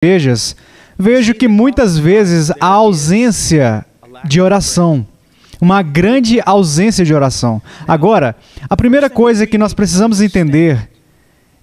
igrejas, vejo que muitas vezes há ausência de oração. Uma grande ausência de oração. Agora, a primeira coisa que nós precisamos entender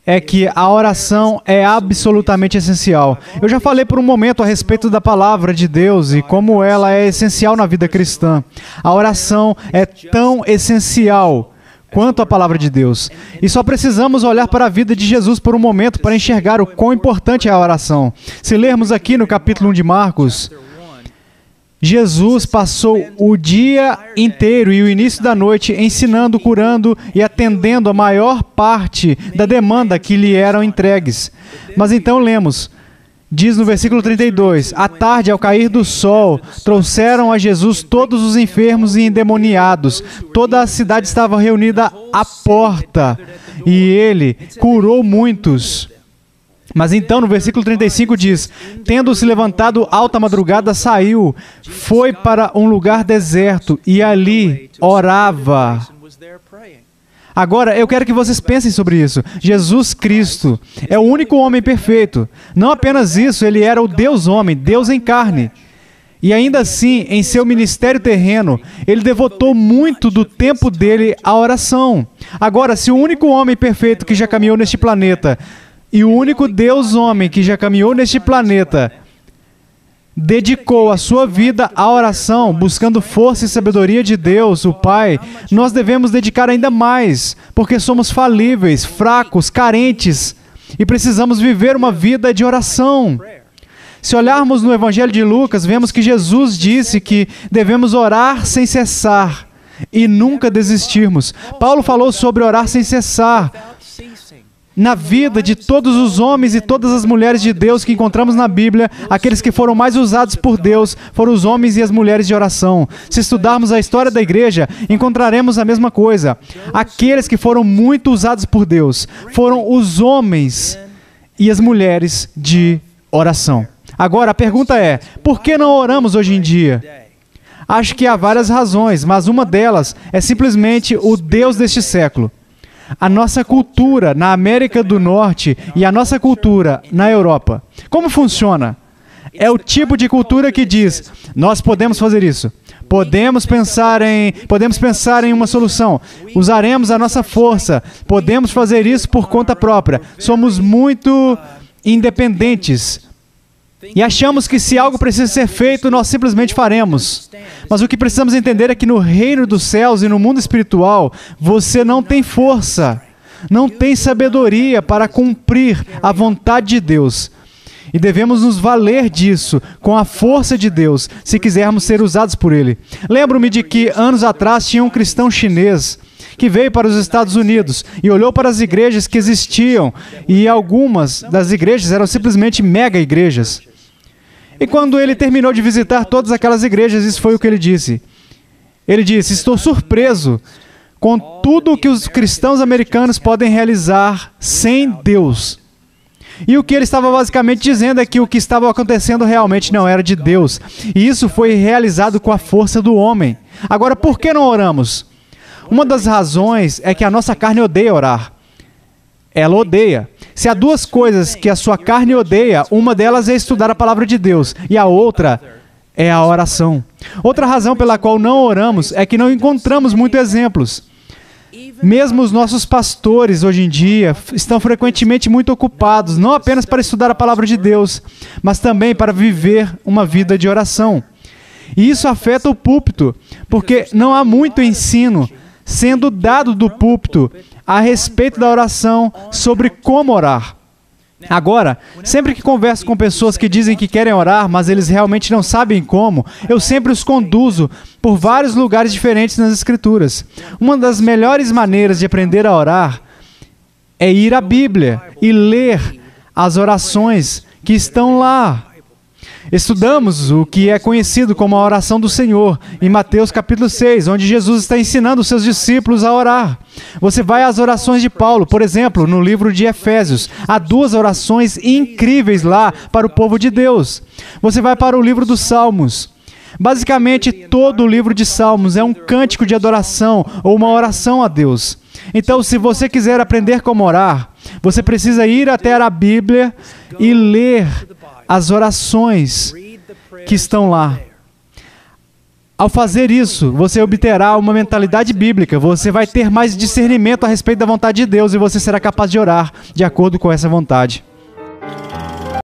é que a oração é absolutamente essencial. Eu já falei por um momento a respeito da palavra de Deus e como ela é essencial na vida cristã. A oração é tão essencial quanto a palavra de Deus. E só precisamos olhar para a vida de Jesus por um momento para enxergar o quão importante é a oração. Se lermos aqui no capítulo 1 de Marcos, Jesus passou o dia inteiro e o início da noite ensinando, curando e atendendo a maior parte da demanda que lhe eram entregues. Mas então lemos, diz no versículo 32, à tarde, ao cair do sol, trouxeram a Jesus todos os enfermos e endemoniados. Toda a cidade estava reunida à porta e ele curou muitos. Mas então, no versículo 35 diz, tendo-se levantado alta madrugada, saiu, foi para um lugar deserto e ali orava. Agora, eu quero que vocês pensem sobre isso. Jesus Cristo é o único homem perfeito. Não apenas isso, ele era o Deus homem, Deus em carne. E ainda assim, em seu ministério terreno, ele devotou muito do tempo dele à oração. Agora, se o único homem perfeito que já caminhou neste planeta e o único Deus homem que já caminhou neste planeta dedicou a sua vida à oração, buscando força e sabedoria de Deus, o Pai, nós devemos dedicar ainda mais, porque somos falíveis, fracos, carentes e precisamos viver uma vida de oração. Se olharmos no Evangelho de Lucas, vemos que Jesus disse que devemos orar sem cessar e nunca desistirmos. Paulo falou sobre orar sem cessar. Na vida de todos os homens e todas as mulheres de Deus que encontramos na Bíblia, aqueles que foram mais usados por Deus foram os homens e as mulheres de oração. Se estudarmos a história da igreja, encontraremos a mesma coisa. Aqueles que foram muito usados por Deus foram os homens e as mulheres de oração. Agora, a pergunta é, por que não oramos hoje em dia? Acho que há várias razões, mas uma delas é simplesmente o Deus deste século. A nossa cultura na América do Norte e a nossa cultura na Europa. Como funciona? É o tipo de cultura que diz, nós podemos fazer isso. Podemos pensar em uma solução. Usaremos a nossa força. Podemos fazer isso por conta própria. Somos muito independentes. E achamos que se algo precisa ser feito, nós simplesmente faremos. Mas o que precisamos entender é que no reino dos céus e no mundo espiritual, você não tem força, não tem sabedoria para cumprir a vontade de Deus. E devemos nos valer disso, com a força de Deus, se quisermos ser usados por Ele. Lembro-me de que, anos atrás, tinha um cristão chinês que veio para os Estados Unidos e olhou para as igrejas que existiam, e algumas das igrejas eram simplesmente mega igrejas. E quando ele terminou de visitar todas aquelas igrejas, isso foi o que ele disse. Ele disse, estou surpreso com tudo o que os cristãos americanos podem realizar sem Deus. E o que ele estava basicamente dizendo é que o que estava acontecendo realmente não era de Deus. E isso foi realizado com a força do homem. Agora, por que não oramos? Uma das razões é que a nossa carne odeia orar. Ela odeia. Se há duas coisas que a sua carne odeia, uma delas é estudar a palavra de Deus e a outra é a oração. Outra razão pela qual não oramos é que não encontramos muitos exemplos. Mesmo os nossos pastores hoje em dia estão frequentemente muito ocupados, não apenas para estudar a palavra de Deus, mas também para viver uma vida de oração. E isso afeta o púlpito, porque não há muito ensino sendo dado do púlpito a respeito da oração, sobre como orar. Agora, sempre que converso com pessoas que dizem que querem orar, mas eles realmente não sabem como, eu sempre os conduzo por vários lugares diferentes nas Escrituras. Uma das melhores maneiras de aprender a orar é ir à Bíblia e ler as orações que estão lá. Estudamos o que é conhecido como a oração do Senhor, em Mateus capítulo 6, onde Jesus está ensinando os seus discípulos a orar. Você vai às orações de Paulo, por exemplo, no livro de Efésios. Há duas orações incríveis lá para o povo de Deus. Você vai para o livro dos Salmos. Basicamente, todo o livro de Salmos é um cântico de adoração ou uma oração a Deus. Então, se você quiser aprender como orar, você precisa ir até a Bíblia e ler as orações que estão lá. Ao fazer isso, você obterá uma mentalidade bíblica, você vai ter mais discernimento a respeito da vontade de Deus e você será capaz de orar de acordo com essa vontade.